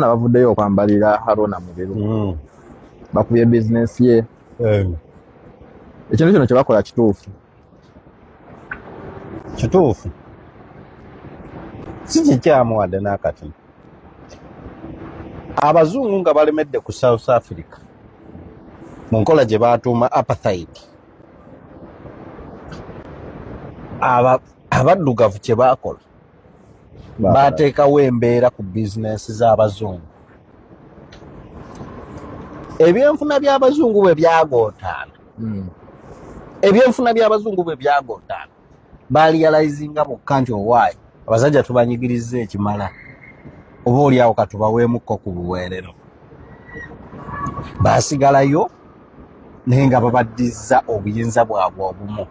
Abavuddeyo okwambalira Haruna Mubiru bakubye bizinesi ye ekintu kino kye bakola kituufu si kikyamu wadde n'akati. Abazungu nga balemedde ku South Africa mu nkola gye baatuuma apartheid, abaddugavu kye baakola baateekawo embeera ku bizinesi z'abazungu. Ebyenfuna by'abazungu bwe byagootaana baaliyalayizinga bokka nti owaayi abasajja tubanyigiriza ekimala, oba oliawo katubaweemukko ku buweerero. Baasigalayo naye nga babaddiza obuyinza bwabwe obumu.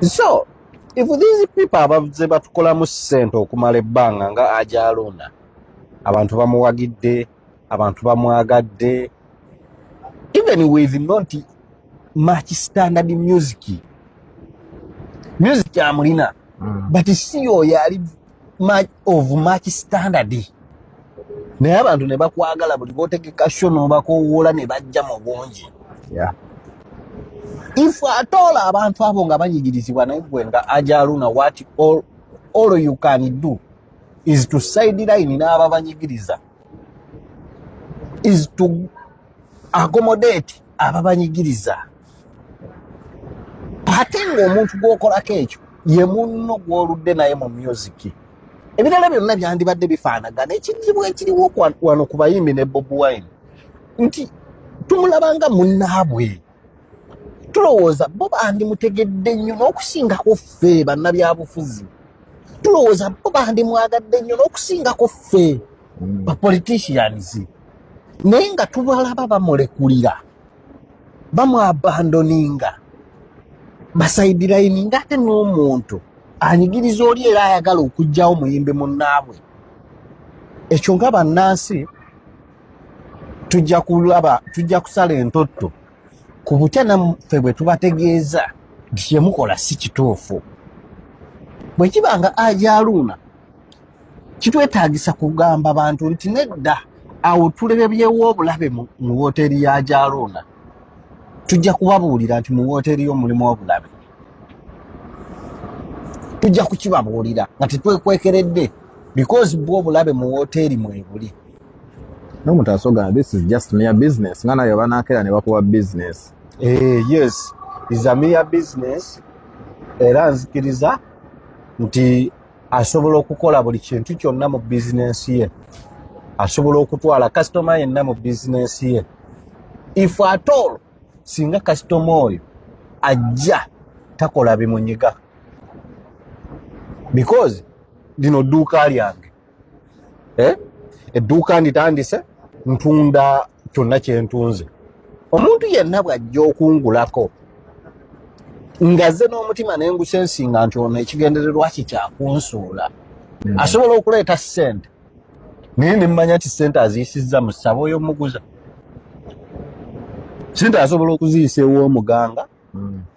So if these people abavuze batukolamu ssente okumala ebbanga nga Ajaluna, abantu bamuwagidde, abantu bamwagadde, even with not much standard music amulina, but si oyo ali much standard. Naye abantu ne bakwagala buli bootegeka sho n'obakoowoola ne bajja mu bungi. If at all abantu abo nga banyigirizibwa naye gwe nga Ajaluna, what all you can do is to sideline n'aba banyigiriza, is to accommodate ababanyigiriza. Ate ng'omuntu gw'okolako ekyo ye munno gw'oludde naye mu music. Ebirala byonna byandibadde bifaanagana. Ekizibu ekiriwo wano ku bayimbi ne Bob Wine nti tumulabanga munnaabwe, tulowooza bo bandimutegedde nnyo n'okusingako ffe bannabyabufuzi, tulowooza bo bandimwagadde nnyo n'okusingako ffe bapoliticians, naye nga tubalaba bamulekulira, bamwabandoninga, basaidirayini ng'ate n'omuntu anyigiriza oli era ayagala okuggyawo muyimbi munnaabwe. Ekyo nga bannansi tujja kusala entotto ku butya naffe bwe tubategeeza nti kye mukola si kituufu. Bwe kiba nga Ajaluna kitwetaagisa kugamba abantu nti nedda awo tulebyewo obulabe mu wooteri ya Ajaluna, tujja kubabuulira nti mu wooteri yo mulimu obulabe. Tujja kukibabuulira nga tetwekwekeredde because bwo obulabe mu wooteri mwebuli. N'omuntu asoga this is just mere business nga nayo banaakera ne bakuwa business. Yes, is a mere business. Era nzikiriza nti asobola okukola buli kintu kyonna mu bizinensi ye, asobola okutwala kasitoma yenna mu bizinensi ye. If at all singa kasitoma oyo ajja takola bimunyiga, because lino dduuka lyange, edduuka nditandise ntunda kyonna kyentunze. Omuntu yenna bw'ajja okungulako ngazze n'omutima nengusensinga nti ono ekigendererwa ki kyakunsuula, asobola okuleeta ssente, naye ne mmanya nti ssente aziyisizza mu ssabo oyo muguza. Ssente asobola okuziyisa ew'omuganga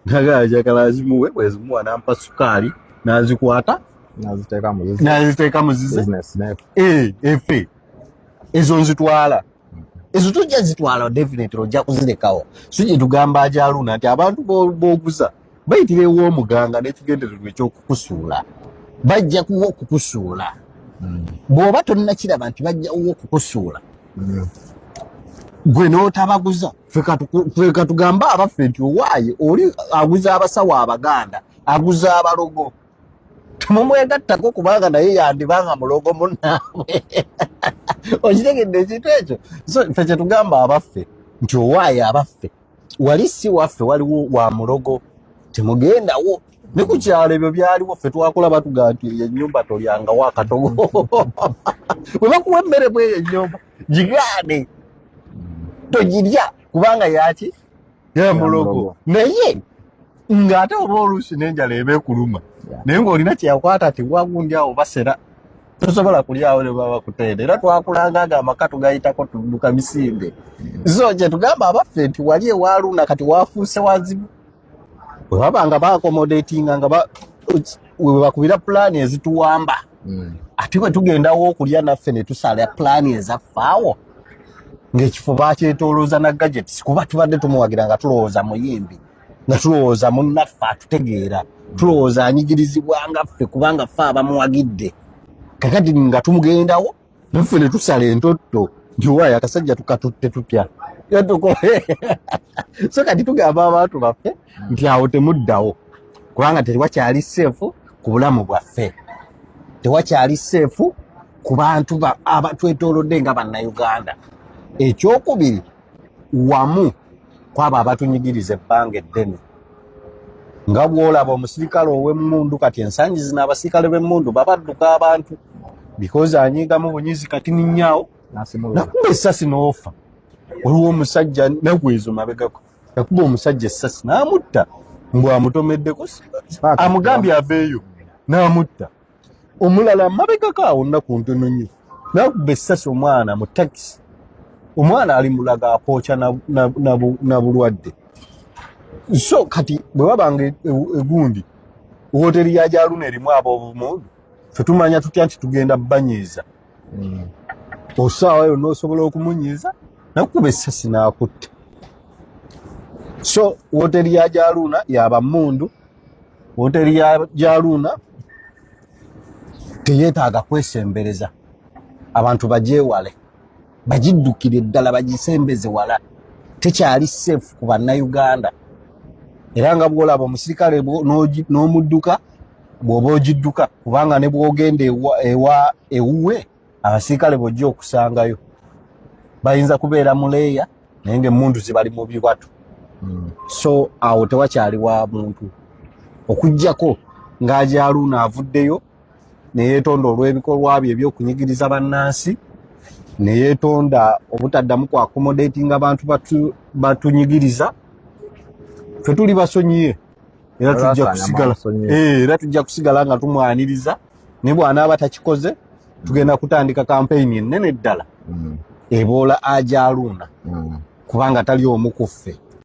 nagala azimuwe, bwezimuwa nampa sukaali n'azikwata n'aziteeka mu zize. Efe ezo nzitwala, ezo tujja zitwala definitely ojja kuzirekawo. So gye tugamba Ajaluna nti abantu b'oguza bayitira ew'omuganga n'ekigendererwa ekyokukusuula, bajja kuwa okukusuula. Bw'oba tonnakiraba nti bajjawo okukusuula, gwe n'otabaguza. Ffe katugamba abaffe nti owaaye oli aguza abasawo Abaganda, aguza abalogo, temumwegattako kubanga naye yandibanga mulogo munnaabwe. Okitegedde ekintu ekyo? So ffe kyetugamba abaffe nti owaaye abaffe wali si waffe waliwo wa mulogo, temugendawo. Ne ku kyalo ebyo byaliwo, ffe twakula batugaa nti ennyumba tolyangawo akatogo. Bwe bakuwa emmere bw'eyo ennyumba gigaane, togirya kubanga yaki ya mulogo. Naye ng'ate oba oluusi n'enjala eba ekuluma, naye ng'olina kyeyakwata ti wagundi awo basera, tosobola kulyawo ne baba kuteera. Era twakulanga amaka tugayitako tudduka misinde. So kye tugamba abaffe nti wali ewaaluna kati waafuuse wazibu. Bwe baba nga baakomodatinga nga we bakubira pulaani ezituwamba, ate bwe tugendawo okulya naffe ne tusala pulaani ezaffe awo ng'ekifo bakyetoolooza na gadgets kuba tubadde tumuwagira nga tulowooza muyimbi nga tulowooza munnaffe atutegeera tulowooza anyigirizibwa nga ffe kubanga ffe abamuwagidde kakati nga tumugendawo naffe ne tusala entotto nti waayi akasajja tukatutte tutya so kati tugamba abantu baffe nti awo temuddawo kubanga tewakyali seefu ku bulamu bwaffe tewakyali seefu ku bantu abatwetoolodde nga bannayuganda. Ekyokubiri wamu kwabo abatunyigiriza ebbanga eddene nga bw'olaba omusirikale ow'emmundu kati ensangi zino abasirikale b'emmundu babadduka abantu because anyiigamu bunyizi kati ninnyawo nakuba essasi n'ofa. Waliwo omusajja nagwezo mabegako yakuba omusajja essasi n'amutta mbw amutomeddeko amugambye aveeyo n'amutta. Omulala mabegako awo nnaku ntono nnyo nakuba essasi omwana mu takisi. Omwana ali mulaga apooca na bulwadde. So kati bwe wabanga egundi woteri ya Jaluna erimu ab'obumundu ffe tumanya tutya nti tugenda banyiiza. Osaawa yo n'osobola okumunyiiza nakuba essasi n'akutta. So woteri ya Jaluna yaba mundu, woteri ya Jaluna teyeetaaga kwesembereza abantu bagyewale bagiddukire ddala bagisembeze wala tekyali seefu ku bannayuganda. Era nga bw'olaba omusirikale n'omudduka bw'oba ogidduka kubanga ne bw'ogenda ewuwe abasirikale bw'ojja okusangayo bayinza kubeera muleeya naye ng'emmundu zibali mu bibatu. So awo tewakyali wa muntu okuggyako ng'Ajaluna avuddeyo ne yeetonda olw'ebikolwa bye eby'okunyigiriza bannansi ne yeetonda obutaddamu ku accommodating abantu batunyigiriza. Ffe tuli basonyiye era tujja kusigala nga tumwaniriza ne bw'anaaba takikoze tugenda kutandika campaign ennene ddala eboola Ajaluna kubanga tali omu ku ffe.